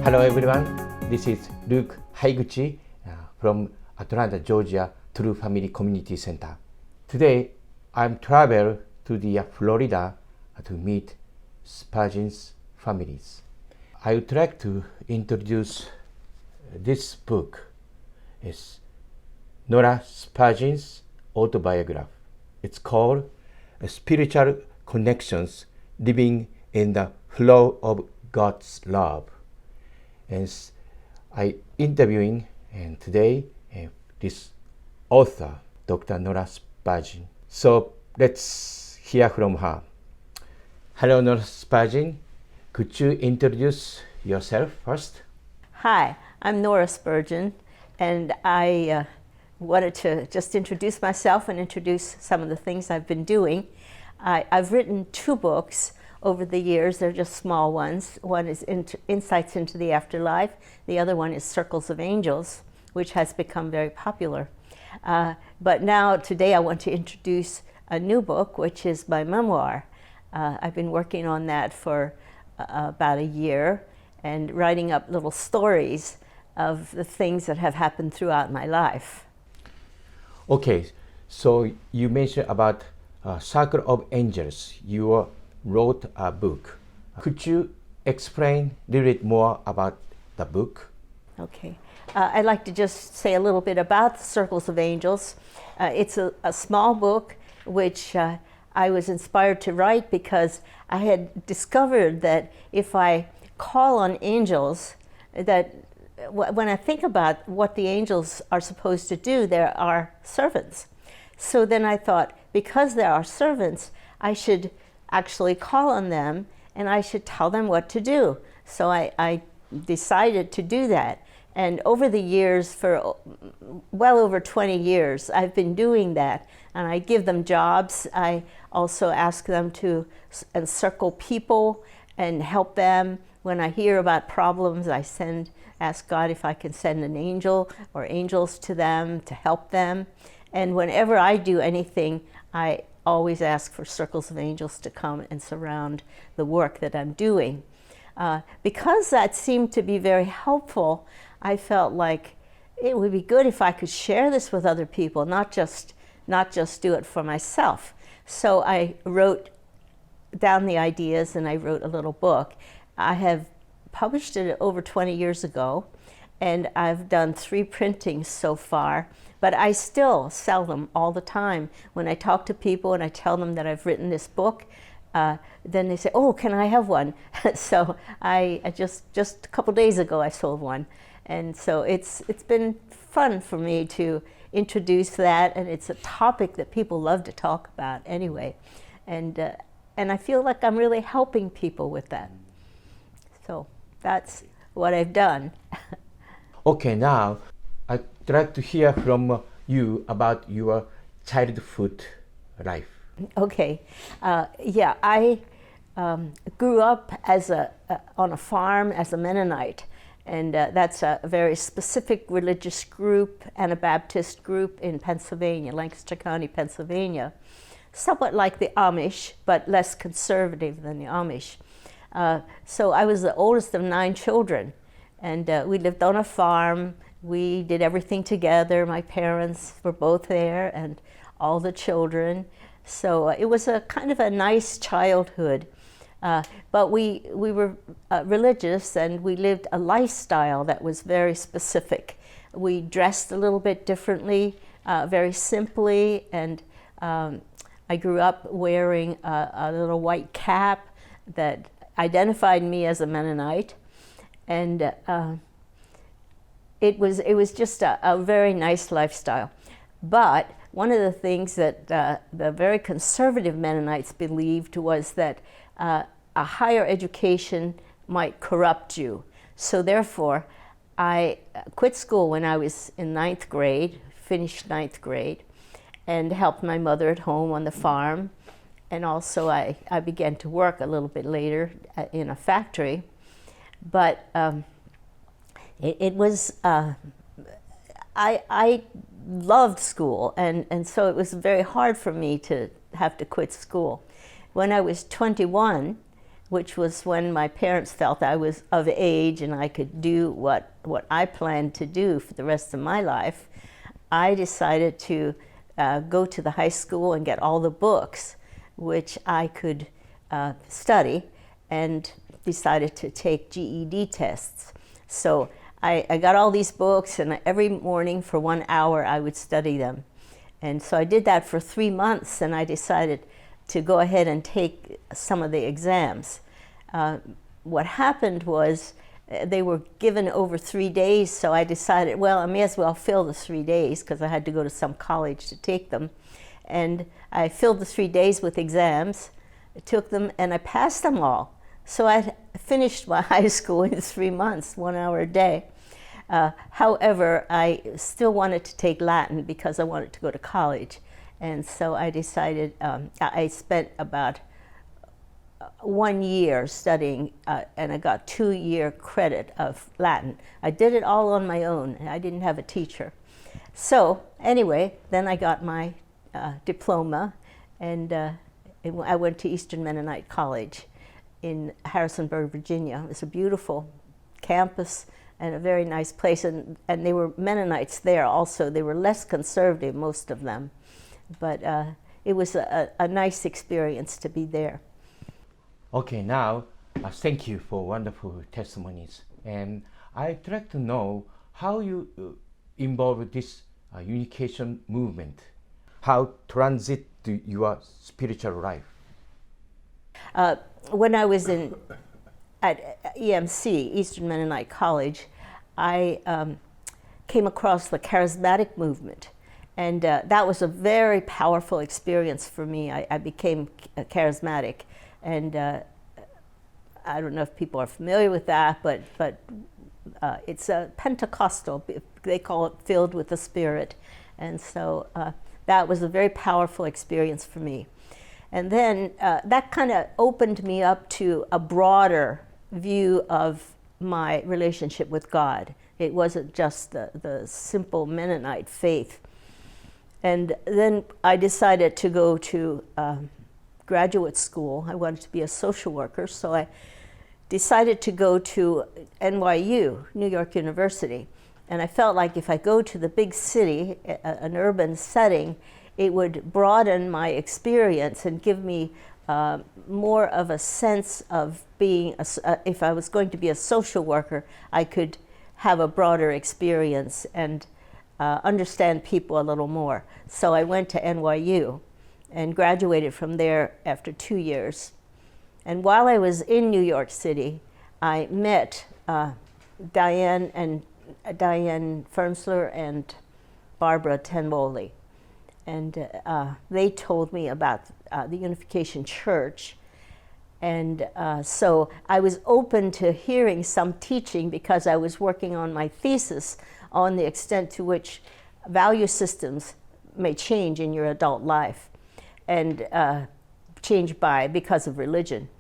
Hello everyone, this is Luke Haiguchi from Atlanta, Georgia True Family Community Center. Today I'm travel to the Florida to meet Spurgeon's families. I would like to introduce this book. It's Nora Spurgeon's autobiography. It's called Spiritual Connections, Living in the Flow of God's Love. And I interviewing and today this author, Dr. Nora Spurgeon. So let's hear from her. Hello, Nora Spurgeon. Could you introduce yourself first? Hi, I'm Nora Spurgeon, and I wanted to just introduce myself and introduce some of the things I've been doing. I've written 2 books over the years. They're just small ones. One is Insights into the Afterlife. The other one is Circles of Angels, which has become very popular. But now, today, I want to introduce a new book, which is my memoir. I've been working on that for about a year and writing up little stories of the things that have happened throughout my life. Okay, so you mentioned about Circle of Angels. You wrote a book. Could you explain a little bit more about the book? Okay. I'd like to just say a little bit about Circles of Angels. It's a small book which I was inspired to write because I had discovered that if I call on angels, that when I think about what the angels are supposed to do, there are servants. So then I thought, because there are servants, I should actually call on them and I should tell them what to do. So I decided to do that. And over the years, for well over 20 years, I've been doing that. And I give them jobs. I also ask them to encircle people and help them. When I hear about problems, I ask God if I can send an angel or angels to them to help them. And whenever I do anything, I always ask for circles of angels to come and surround the work that I'm doing. Because that seemed to be very helpful, I felt like it would be good if I could share this with other people, not just do it for myself. So I wrote down the ideas and I wrote a little book. I have published it over 20 years ago, and I've done 3 printings so far, but I still sell them all the time. When I talk to people and I tell them that I've written this book, then they say, "Oh, can I have one?" So I just a couple days ago I sold one, and so it's been fun for me to introduce that, and it's a topic that people love to talk about anyway, and I feel like I'm really helping people with that. So that's what I've done. Okay, now I'd like to hear from you about your childhood life. Okay, yeah, I grew up as on a farm as a Mennonite, and that's a very specific religious group, Anabaptist group in Pennsylvania, Lancaster County, Pennsylvania. Somewhat like the Amish, but less conservative than the Amish. So I was the oldest of 9 children, and we lived on a farm. We did everything together. My parents were both there, and all the children. So it was a kind of a nice childhood. But we were religious, and we lived a lifestyle that was very specific. We dressed a little bit differently, very simply, and I grew up wearing a little white cap that identified me as a Mennonite, and it was just a very nice lifestyle. But one of the things that the very conservative Mennonites believed was that a higher education might corrupt you. So therefore, I quit school when I was in 9th grade, finished 9th grade, and helped my mother at home on the farm. And also I began to work a little bit later in a factory. But it was, I loved school, and so it was very hard for me to have to quit school. When I was 21, which was when my parents felt I was of age and I could do what I planned to do for the rest of my life, I decided to go to the high school and get all the books which I could study, and decided to take GED tests. So I got all these books, and every morning for 1 hour I would study them. And so I did that for 3 months, and I decided to go ahead and take some of the exams. What happened was they were given over 3 days, so I decided, well, I may as well fill the 3 days because I had to go to some college to take them. And I filled the 3 days with exams, took them, and I passed them all. So I finished my high school in 3 months, 1 hour a day. However, I still wanted to take Latin because I wanted to go to college. And so I decided, I spent about 1 year studying, and I got 2-year credit of Latin. I did it all on my own, and I didn't have a teacher. So anyway, then I got my diploma, and I went to Eastern Mennonite College in Harrisonburg, Virginia. It was a beautiful campus and a very nice place, and they were Mennonites there also. They were less conservative, most of them, but it was a nice experience to be there. Okay, now thank you for wonderful testimonies, and I'd like to know how you involve this unification movement, how transit to your spiritual life. When I was at EMC, Eastern Mennonite College, I came across the charismatic movement, and that was a very powerful experience for me. I became charismatic, and I don't know if people are familiar with that, but it's a Pentecostal. They call it filled with the Spirit, and so that was a very powerful experience for me. And then that kind of opened me up to a broader view of my relationship with God. It wasn't just the simple Mennonite faith. And then I decided to go to graduate school. I wanted to be a social worker, so I decided to go to NYU, New York University. And I felt like if I go to the big city, an urban setting, it would broaden my experience and give me more of a sense of being, if I was going to be a social worker, I could have a broader experience and understand people a little more. So I went to NYU and graduated from there after 2 years. And while I was in New York City, I met Diane Fernsler and Barbara Tenwoley. And they told me about the Unification Church. And so I was open to hearing some teaching because I was working on my thesis on the extent to which value systems may change in your adult life and change because of religion.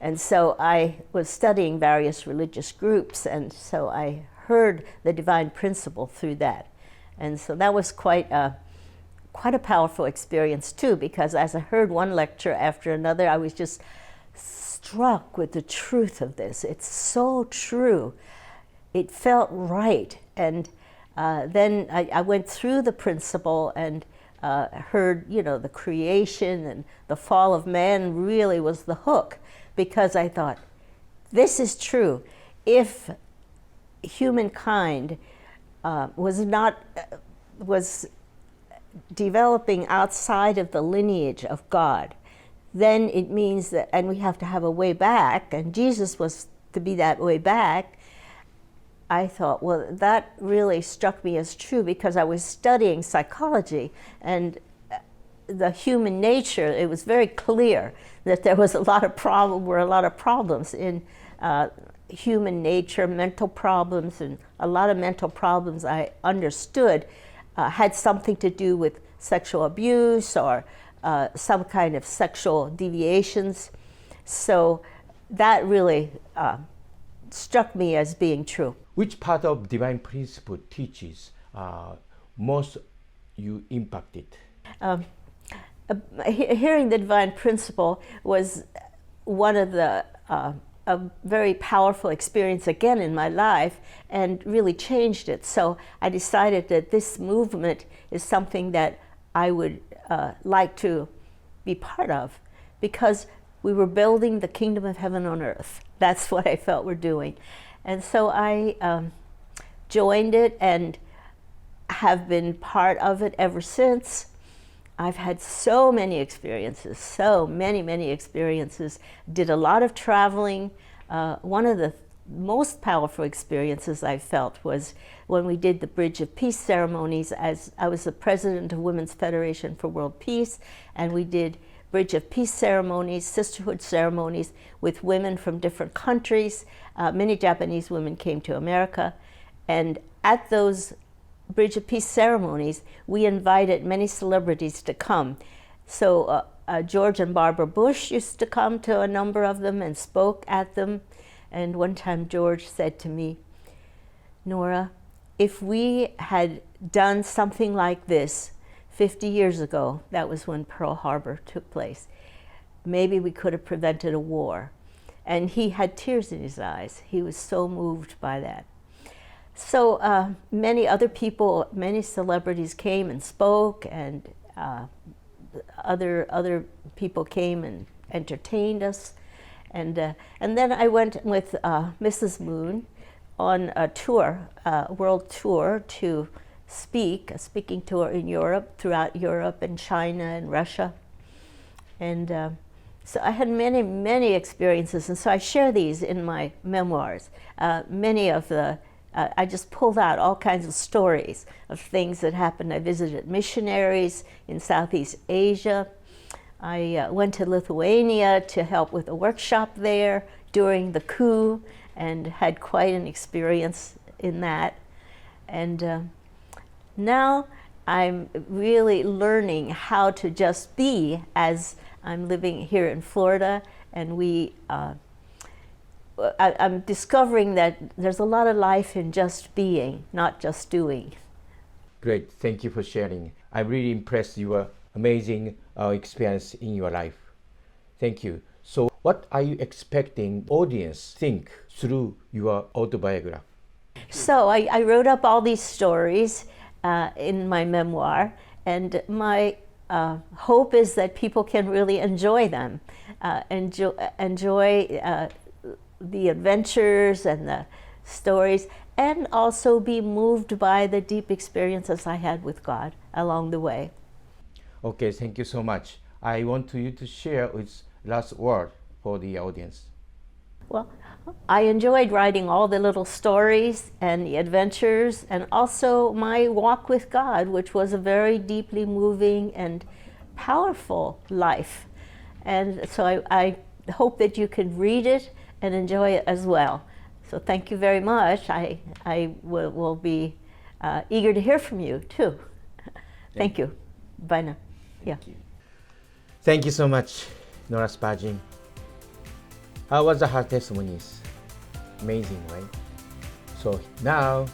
And so I was studying various religious groups, and so I heard the divine principle through that. And so that was quite a powerful experience too, because as I heard one lecture after another, I was just struck with the truth of this. It's so true. It felt right. And then I went through the principle and heard, the creation and the fall of man really was the hook, because I thought, this is true. If humankind was developing outside of the lineage of God, then it means that, and we have to have a way back, and Jesus was to be that way back. I thought, well, that really struck me as true, because I was studying psychology and the human nature. It was very clear that there was a lot of problems in human nature, mental problems, and a lot of mental problems I understood had something to do with sexual abuse or some kind of sexual deviations. So that really struck me as being true. Which part of divine principle teaches most you impacted? Hearing the divine principle was one of the a very powerful experience again in my life and really changed it. So I decided that this movement is something that I would like to be part of, because we were building the kingdom of heaven on earth. That's what I felt we're doing. And so I joined it and have been part of it ever since. I've had so many experiences, so many experiences. Did a lot of traveling. One of the most powerful experiences I felt was when we did the Bridge of Peace ceremonies. As I was the president of Women's Federation for World Peace, and we did Bridge of Peace ceremonies, sisterhood ceremonies with women from different countries. Many Japanese women came to America, and at those Bridge of Peace ceremonies, we invited many celebrities to come. So George and Barbara Bush used to come to a number of them and spoke at them. And one time George said to me, "Nora, if we had done something like this 50 years ago," that was when Pearl Harbor took place, "maybe we could have prevented a war." And he had tears in his eyes. He was so moved by that. So many other people, many celebrities came and spoke, and other people came and entertained us. And then I went with Mrs. Moon on a tour, a world tour, to speak, a speaking tour in Europe, throughout Europe and China and Russia. And so I had many experiences, and so I share these in my memoirs. Many of the I just pulled out all kinds of stories of things that happened. I visited missionaries in Southeast Asia. I went to Lithuania to help with a workshop there during the coup, and had quite an experience in that. And now I'm really learning how to just be, as I'm living here in Florida, and I'm discovering that there's a lot of life in just being, not just doing. Great, thank you for sharing. I'm really impressed your amazing experience in your life. Thank you. So what are you expecting audience think through your autobiography? So I wrote up all these stories in my memoir, and my hope is that people can really enjoy them, enjoy the adventures and the stories, and also be moved by the deep experiences I had with God along the way. Okay, thank you so much. I want you to share with last word for the audience. Well, I enjoyed writing all the little stories and the adventures, and also my walk with God, which was a very deeply moving and powerful life. And so I hope that you can read it and enjoy it as well. So thank you very much. I will be eager to hear from you too. Thank you. Bye now. Yeah. Thank you so much, Nora Spurgeon. How was her testimonies? Amazing, right? So now,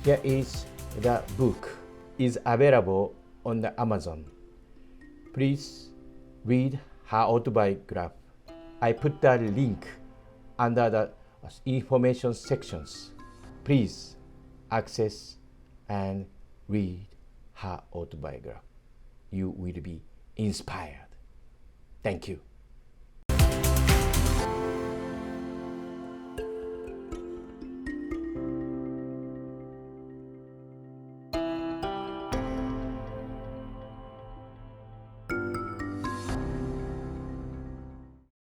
here is the book is available on the Amazon. Please read her autobiography. I put the link under the information sections. Please access and read her autobiography. You will be inspired. Thank you.